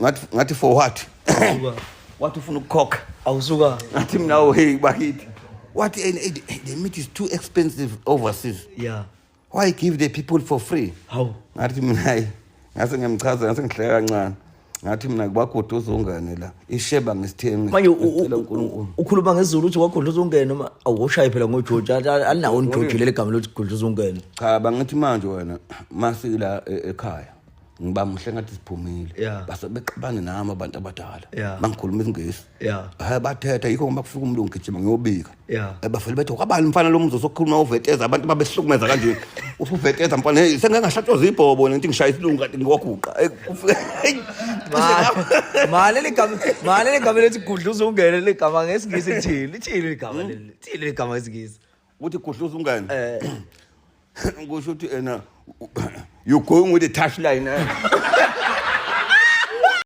ngathi for what? What ufuna ukukhokha? Awusuka. Ngathi mina hey bakithi. What the meat is too expensive overseas. Yeah. Why give the people for free? How? Ngathi mina hayi ngase ngiyamchaza ngase ngihleka kancane. Ngathi mina kubaGudluzungene la isheba ngesithembu manje ukhuluma ngesiZulu uthi waGudluzungene noma awushaye phela ngoJoji alinawo uJoji leli gama lokuthi Gudluzungene cha bangithi manje wena masila ekhaya ngiba mhle ngathi siphumile base bexabane nami abantu abadala bangikhuluma isingisi hayi bathetha yikho ngoba kufika umlungu gijima ngiyobika bafela bethi kwabani mfana lo mzo sokukhuluma uveteza abantu babehlukumeza kanje uveteza mfana hey sengangahlatshwa zibhobo lento ngishaya isilungu kanti ngikwaguqa mali legama lethi Gudluzungene legama ngesingisi lithini igama ngesingisi uthi Gudluzungene kusho ukuthi you going with the touchline